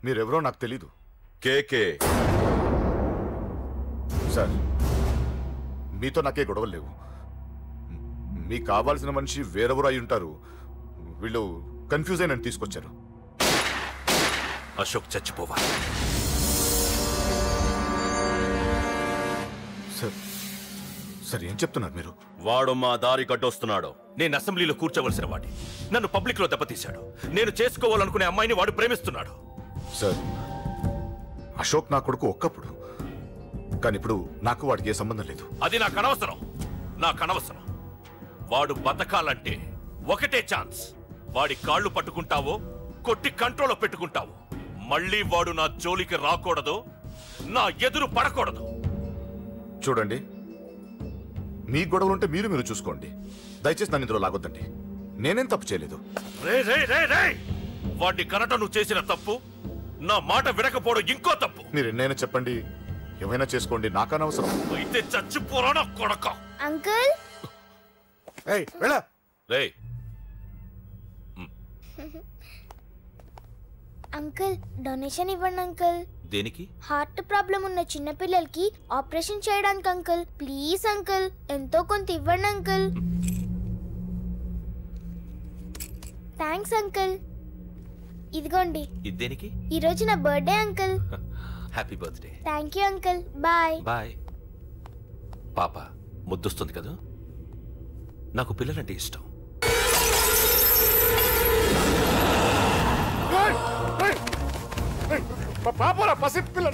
మీరెవరో నాకు తెలీదు. కేకే. సార్, మీతో నాకే గొడవలు లేవు. మీకు కావాల్సిన మనిషి వేరెవరో అయి ఉంటారు. వీళ్ళు కన్ఫ్యూజ్ అయి నన్ను తీసుకొచ్చారు. అశోక్ చచ్చిపోవాలి. సార్ సార్ ఏం చెప్తున్నారు మీరు? వాడు మా దారి కట్టొస్తున్నాడు. నేను అసెంబ్లీలో కూర్చోవలసిన వాడి నన్ను పబ్లిక్ లో దెబ్బతీశాడు. నేను చేసుకోవాలనుకునే అమ్మాయిని వాడు ప్రేమిస్తున్నాడు. సార్, అశోక్ నా కొడుకు ఒక్కప్పుడు, కానీ ఇప్పుడు నాకు వాడికి ఏ సంబంధం లేదు. అది నాకు అనవసరం. వాడు బతకాలంటే ఒకటే ఛాన్స్. వాడి కాళ్ళు పట్టుకుంటావో కొట్టి కంట్రోల్లో పెట్టుకుంటావు. మళ్ళీ వాడు నా జోలికి రాకూడదు, నా ఎదురు పడకూడదు. చూడండి, మీ గొడవలుంటే మీరు చూసుకోండి. దయచేసి నన్ను ఇందులో లాగొద్దండి. నేనేం తప్పు చేయలేదు. వాడిని కనట నువ్వు చేసిన తప్పు, నా మాట వినకపోవడం ఇంకో తప్పు. మీరు ఎన్నైనా చెప్పండి, ఏమైనా చేసుకోండి, నాకనవసరం. అయితే చచ్చిపోరా కొడక. అంకుల్ అంకుల్, డొనేషన్ ఇవ్వండి అంకుల్. దేనికి? హార్ట్ ప్రాబ్లం ఉన్న చిన్న పిల్లలకి ఆపరేషన్ చేయడానికి అంకుల్. ప్లీజ్ అంకుల్, ఎంతో కొంత ఇవ్వండి అంకుల్. Thanks uncle. ఇదిగోండి. ఇది దేనికి? ఈ రోజు నా birthday uncle. Happy birthday. Thank you uncle. Bye bye. పాప ముద్దొస్తుంది కదా, నాకు పిల్లలంటే ఇష్టం. పాపరా పసి పిల్ల.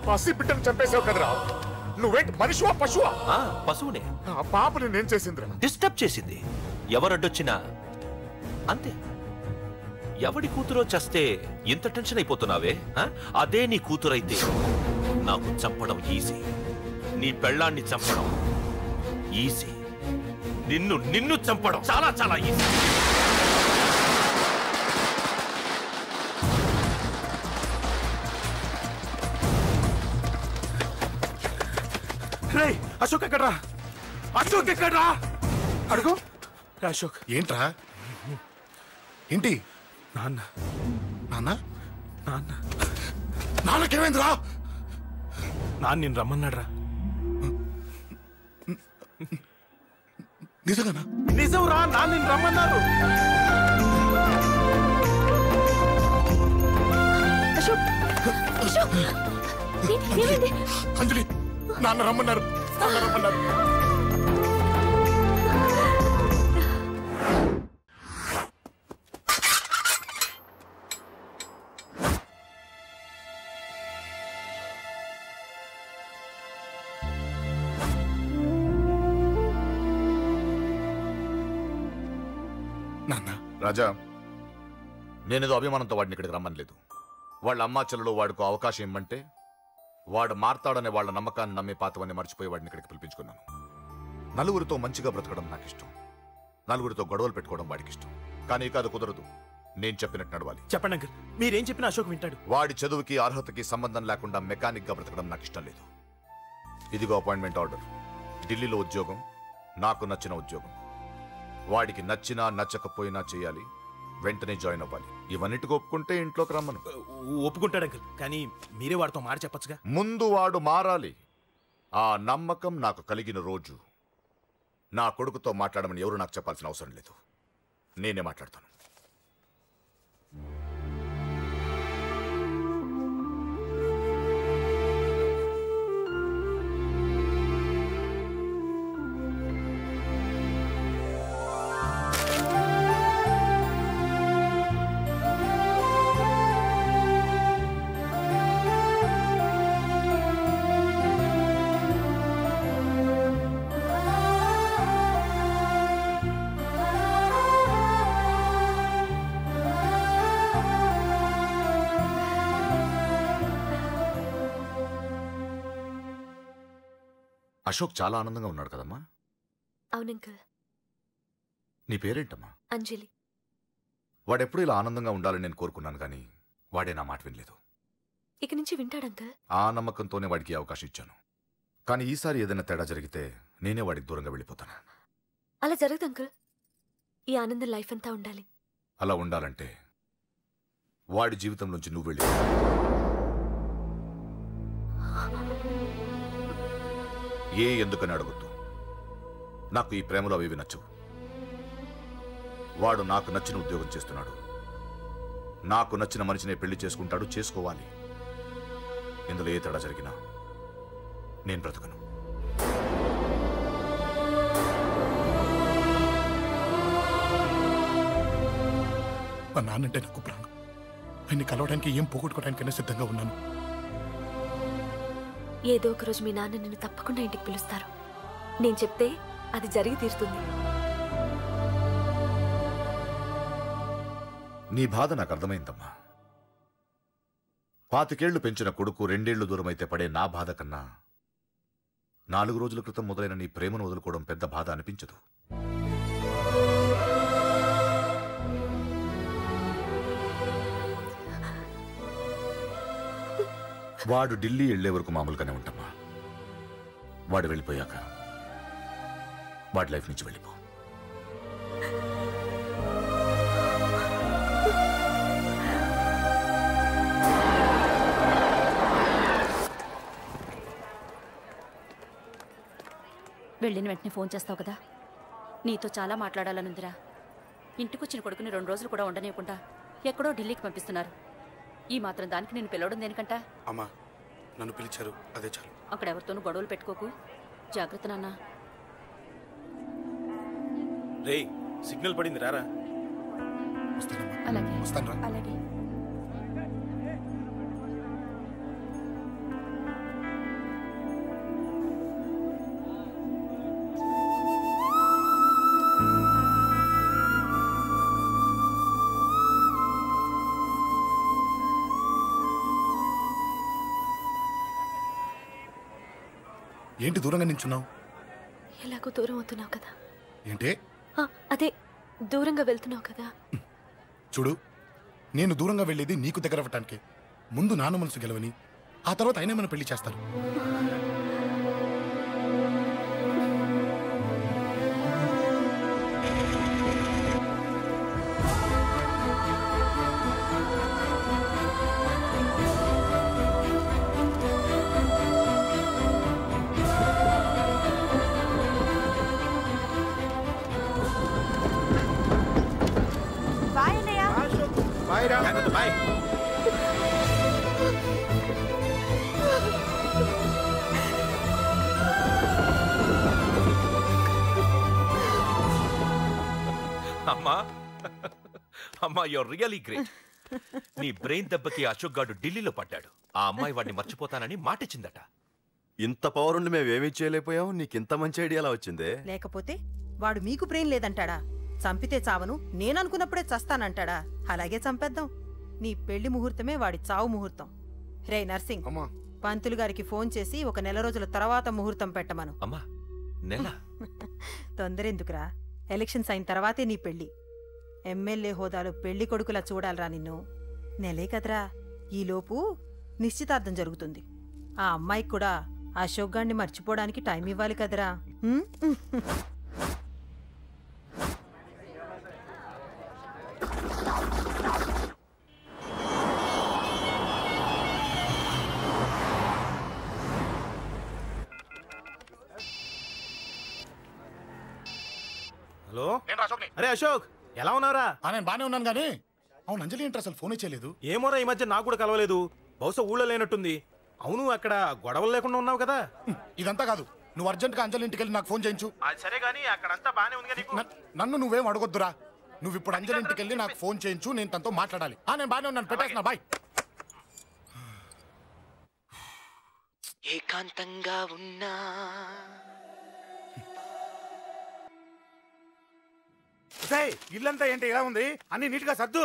పసి బిడ్డను చంపేసావు కదరా. నువ్వేంటి మనిషివా పశువా? పశువునే. ఆ పాపని నేను చేసిందిరా. డిస్టర్బ్ చేసింది. ఎవరడ్డొచ్చినా అంతే. ఎవడి కూతురో చస్తే ఇంత టెన్షన్ అయిపోతున్నావే? అదే నీ కూతురైతే నాకు చంపడం ఈజీ. నీ పెళ్ళాన్ని చంపడం ఈజీ. నిన్ను చంపడం చాలా చాలా ఈజీ. అశోక్ ఎక్కడ్రా? అశోక్ ఎక్కడ్రా? అడుగు. అశోక్ ఏంట్రా? ఏంటి? నాన్న నాన్న నాన్న నాన్నకేమైందిరా? నాన్న నేను రమ్మన్నాడ్రా. నిజంగానా? నిజం రా, నాన్న నేను రమ్మన్నారు. అంజలి, నాన్న రమ్మన్నారు. నాన్న. రాజా, నేనేదో అభిమానంతో వాడిని ఇక్కడికి రమ్మనలేదు. వాళ్ళ అమ్మా చెల్లెలు వాడికి అవకాశం ఇమ్మంటే వాడు మారతాడనే వాళ్ళ నమ్మకాన్ని నమ్మి పాతవన్నీ మర్చిపోయి వాడిని ఇక్కడికి పిలిపించుకున్నాను. నలుగురితో మంచిగా బ్రతకడం నాకు ఇష్టం. నలుగురితో గొడవలు పెట్టుకోవడం వాడికి ఇష్టం. కానీ ఇక అది కుదరదు. నేను చెప్పినట్టు నడవాలి. చెప్పండి అంకుల్, మీరేం చెప్పినా అశోక్ వింటాడు. వాడి చదువుకి అర్హతకి సంబంధం లేకుండా మెకానిక్ గా బ్రతకడం నాకు ఇష్టం లేదు. ఇదిగో అపాయింట్మెంట్ ఆర్డర్. ఢిల్లీలో ఉద్యోగం, నాకు నచ్చిన ఉద్యోగం. వాడికి నచ్చినా నచ్చకపోయినా చేయాలి. వెంటనే జాయిన్ అవ్వాలి. ఇవన్నిటికి ఒప్పుకుంటే ఇంట్లోకి రమ్మను. ఒప్పుకుంటాడు అంకుల్, కానీ మీరే వాడితో మాట చెప్పచ్చుగా. ముందు వాడు మారాలి. ఆ నమ్మకం నాకు కలిగిన రోజు నా కొడుకుతో మాట్లాడమని ఎవరు నాకు చెప్పాల్సిన అవసరం లేదు. నేనే మాట్లాడతాను. అశోక్ చాలా ఆనందంగా ఉన్నాడు కదమ్మా? అవునంకల్. నీ పేరేంటమ్మా? అంజలి. వాడెప్పుడు ఇలా ఆనందంగా ఉండాలని నేను కోరుకున్నాను, కానీ వాడే నా మాట వినలేదు. ఇక నుంచి వింటాడంకల్. ఆ నమ్మకంతోనే వాడికి అవకాశం ఇచ్చాను. కానీ ఈసారి ఏదైనా తేడా జరిగితే నేనే వాడికి దూరంగా వెళ్ళిపోతాను. అలా జరగదు అంకుల్. ఈ ఆనందం లైఫ్ అంతా ఉండాలి. అలా ఉండాలంటే వాడి జీవితం నుంచి నువ్వు వెళ్ళి ఎందుకని అడగొద్దు. నాకు ఈ ప్రేమలో అవి నచ్చవు. వాడు నాకు నచ్చిన ఉద్యోగం చేస్తున్నాడు. నాకు నచ్చిన మనిషినే పెళ్లి చేసుకుంటాడు, చేసుకోవాలి. ఇందులో ఏ తేడా జరిగినా నేను బ్రతకను. మా నాన్నంటే నాకు ప్రాణం. ఆయన్ని కలవడానికి ఏం పోగొట్టుకోవడానికైనా సిద్ధంగా ఉన్నాను. ఏదో ఒక రోజు మీ నాన్న నిన్ను తప్పకుండా ఇంటికి పిలుస్తారు. నేను చెప్తే అది జరిగి తీరుతుంది. నీ బాధ నాకు అర్థమైందమ్మా. 25 ఏళ్లు పెంచిన కొడుకు 2 ఏళ్లు దూరమైతే పడే నా బాధ కన్నా 4 రోజుల క్రితం మొదలైన నీ ప్రేమను వదులుకోవడం పెద్ద బాధ అనిపించదు. వాడు ఢిల్లీ వెళ్లే వరకు మామూలుగానే ఉంటామా. వాడు వెళ్ళిపోయాక వాడి లైఫ్ నుంచి వెళ్ళిపో. వెళ్ళిన వెంటనే ఫోన్ చేస్తావు కదా. నీతో చాలా మాట్లాడాలనుందిరా. ఇంటికొచ్చిన కొడుకుని 2 రోజులు కూడా ఉండనివ్వకుండా ఎక్కడో ఢిల్లీకి పంపిస్తున్నారు. ఈ మాత్రం దానికి నేను పిలవడం దేనికంట? అమ్మా, నన్ను పిలిచారు, అదే చాలు. అక్కడ ఎవరితోనూ గొడవలు పెట్టుకోకు. జాగ్రత్త నాన్న. రేయ్, సిగ్నల్ పడింది, రారా. వస్తానమ్మా. అలాగే వస్తాను రా. అలాగే. ఏంటి దూరంగా నించున్నావు? ఎలాగో దూరం అవుతున్నావు కదా. ఏంటే? అదే దూరంగా వెళ్తున్నావు కదా. చూడు, నేను దూరంగా వెళ్ళేది నీకు దగ్గర అవ్వటానికి. ముందు నాన్న మనసు గెలవని, ఆ తర్వాత అయినా మన పెళ్లి చేస్తారు. బాయ్. అమ్మా అమ్మా, యూర్ రియలీ గ్రేట్. నీ బ్రెయిన్ దెబ్బకి అశోక్ గాడు ఢిల్లీలో పడ్డాడు. ఆ అమ్మాయి వాడిని మర్చిపోతానని మాటిచ్చిందట. ఇంత పవరుండి మేమేమీ చేయలేకపోయాం. నీకింత మంచి ఐడియాలా వచ్చిందే. లేకపోతే వాడు మీకు బ్రెయిన్ లేదంటాడా? చంపితే చావను, నేననుకున్నప్పుడే చస్తానంటాడా? అలాగే చంపేద్దాం. నీ పెళ్లి ముహూర్తమే వాడి చావు ముహూర్తం. రే నర్సింగ్, పంతులు గారికి ఫోన్ చేసి 1 నెల రోజుల తర్వాత ముహూర్తం పెట్టమను. అమ్మా, నెల? తొందరెందుకురా? ఎలక్షన్స్ అయిన తర్వాతే నీ పెళ్లి. ఎమ్మెల్యే హోదాలో పెళ్లి కొడుకులా చూడాలరా నిన్ను. నెలే కదరా. ఈలోపు నిశ్చితార్థం జరుగుతుంది. ఆ అమ్మాయికి కూడా అశోక్ గాన్ని మర్చిపోవడానికి టైం ఇవ్వాలి కదరా. హలో. అరే అశోక్, ఎలా ఉన్నారా? నేను బానే ఉన్నాను గానీ, అవును అంజలి ఏంటి అసలు ఫోనే చేయలేదు? ఏమోరా, ఈ మధ్య నాకు కూడా కలవలేదు. బహుశా ఊళ్ళో లేనట్టుంది. అవును, అక్కడ గొడవలు లేకుండా ఉన్నావు కదా. ఇదంతా కాదు, నువ్వు అర్జెంట్గా అంజలి ఇంటికి వెళ్ళి నాకు ఫోన్ చేయించు. సరే గానీ అక్కడంతా బానే ఉంది కదా. నన్ను నువ్వేం అడగొద్దురా. నువ్వు ఇప్పుడు అంజలి ఇంటికి వెళ్ళి నాకు ఫోన్ చేయించు, నేను తనతో మాట్లాడాలి. నేను బానే ఉన్నాను, పెట్టేస్తున్నా, బాయ్. ఏకాంతంగా ఉన్నా ఇల్లంతా ఏంటి ఇలా ఉంది? అన్ని నీట్ గా సర్దు.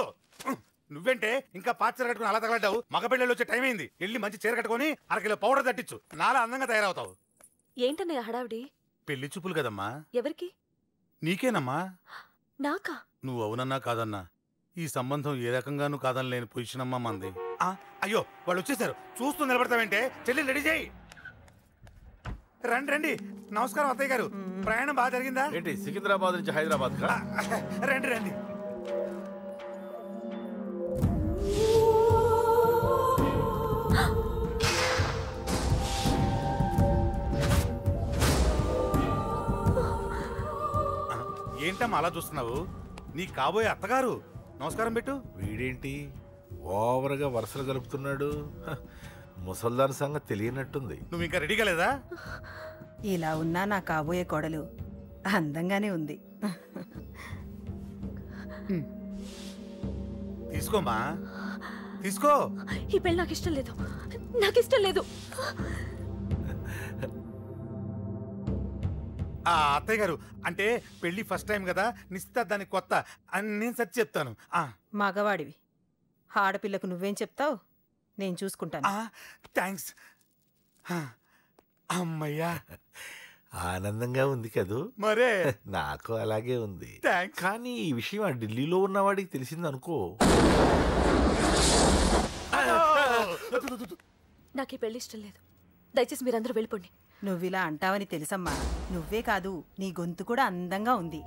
నువ్వేంటే ఇంకా పాత చీర కట్టుకుని అలా తగలడ్డావు? మగ పెళ్ళిళ్ళు వచ్చే టైం అయింది. వెళ్ళి మంచి చీర కట్టుకుని 1 కిలో పౌడర్ తట్టించు. నాలా అందంగా తయారవుతావు. ఏంటన్నయ్య హడావిడి? పెళ్లి చూపులు కదమ్మా. ఎవరికి? నీకేనమ్మా. నాకా? నువ్వు అవునన్నా కాదన్నా ఈ సంబంధం ఏ రకంగానూ కాదని లేని పొజిషన్ అమ్మా మంది. అయ్యో, వాళ్ళు వచ్చేసారు. చూస్తూ నిలబడతావేంటే? చెల్లి రెడీ చేయి. రండి రండి. నమస్కారం అత్తయ్య గారు. ప్రయాణం బాగా జరిగిందా? ఏంటి సికింద్రాబాద్ నుంచి హైదరాబాద్ కా? రండి రండి. ఏంటమ్మా అలా చూస్తున్నావు? నీ కాబోయే అత్తగారు. నమస్కారం పెట్టు. వీడేంటి ఓవర్గా వరుసలు గలుపుతున్నాడు? ముసల్దాన్ సంగతి తెలియనట్టుంది. నువ్వు ఇంకా రెడీగా లేదా? ఇలా ఉన్నా నా కాబోయే కోడలు అందంగానే ఉంది. తీసుకోమా, తీసుకో. ఈ పెళ్ళి నాకు ఇష్టం లేదు, నాకు ఇష్టం లేదు. అత్తయ్య గారు, అంటే పెళ్లి ఫస్ట్ టైం కదా, నిశ్చితార్థానికి కొత్త అని నేను సరి చెప్తాను. మగవాడివి, ఆడపిల్లకు నువ్వేం చెప్తావు? నేను చూసుకుంటాను. థ్యాంక్స్. అమ్మయ్యా, ఆనందంగా ఉంది కదూ? మరే నాకు అలాగే ఉంది. కానీ ఈ విషయం ఆ ఢిల్లీలో ఉన్నవాడికి తెలిసింది అనుకో. నాకు ఈ పెళ్లి ఇష్టం లేదు. దయచేసి మీరందరూ వెళ్ళిపోండి. నువ్విలా అంటావని తెలుసమ్మా. నువ్వే కాదు, నీ గొంతు కూడా అందంగా ఉంది.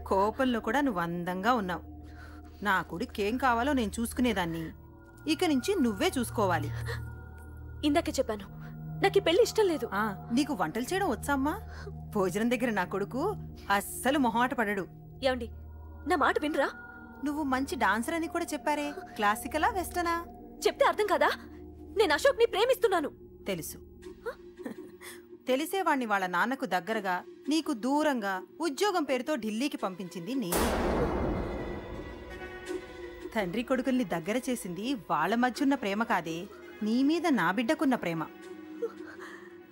కోపంలో కూడా నువ్వు అందంగా ఉన్నావు. నా కొడుకేం కావాలో నేను చూసుకునేదాన్ని, ఇక నుంచి నువ్వే చూసుకోవాలి. ఇందాకే చెప్పాను, నాకు ఈ పెళ్లి ఇష్టం లేదు. నీకు వంటలు చేయడం వచ్చామ్మా? భోజనం దగ్గర నా కొడుకు అస్సలు మొహమాట పడడు. ఏమండి, నా మాట వినరా? నువ్వు మంచి డాన్సర్ అని కూడా చెప్పారే. క్లాసికలా వెస్టర్నా? చెప్తే అర్థం కాదా? నేను అశోక్ ని ప్రేమిస్తున్నాను. తెలుసు. తెలిసేవాణ్ణి వాళ్ళ నాన్నకు దగ్గరగా, నీకు దూరంగా ఉద్యోగం పేరుతో ఢిల్లీకి పంపించింది నేను. తండ్రి కొడుకుల్ని దగ్గర చేసింది వాళ్ళ మధ్యున్న ప్రేమ కాదే, నీ మీద నా బిడ్డకున్న ప్రేమ.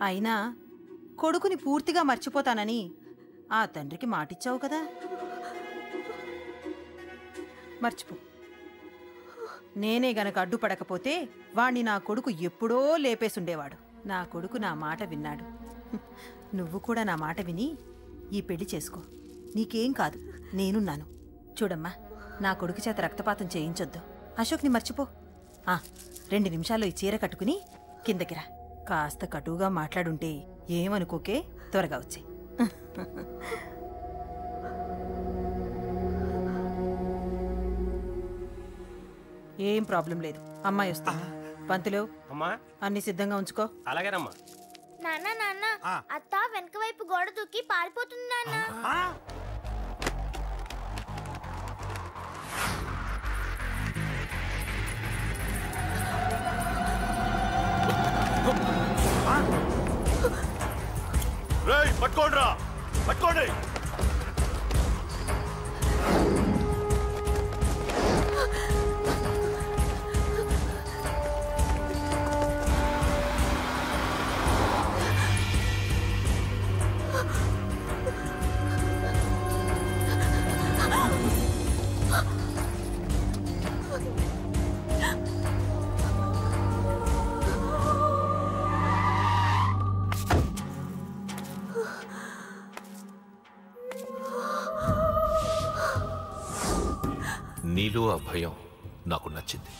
అయినా కొడుకుని పూర్తిగా మర్చిపోతానని ఆ తండ్రికి మాటిచ్చావు కదా, మర్చిపో. నేనే గనక అడ్డుపడకపోతే వాణ్ణి నా కొడుకు ఎప్పుడో లేపేసుండేవాడు. నా కొడుకు నా మాట విన్నాడు. నువ్వు కూడా నా మాట విని ఈ పెళ్లి చేసుకో. నీకేం కాదు, నేనున్నాను. చూడమ్మా, నా కొడుకు చేత రక్తపాతం చేయించొద్దు. అశోక్ని మర్చిపో. 2 నిమిషాల్లో ఈ చీర కట్టుకుని కిందకిరా. కాస్త కటువుగా మాట్లాడుంటే ఏమనుకోకే, త్వరగా వచ్చే. ఏం ప్రాబ్లం లేదు, అమ్మాయి వస్తా. పంతులు, అన్ని సిద్ధంగా ఉంచుకో. అలాగేనమ్మా. నాన్న నాన్న, అత్త వెనక వైపు గోడ దూకి పారిపోతుంది నాన్న. రేయ్, పట్టుకోండిరా, పట్టుకోండి. నీలో ఆ భయం నాకు నచ్చింది.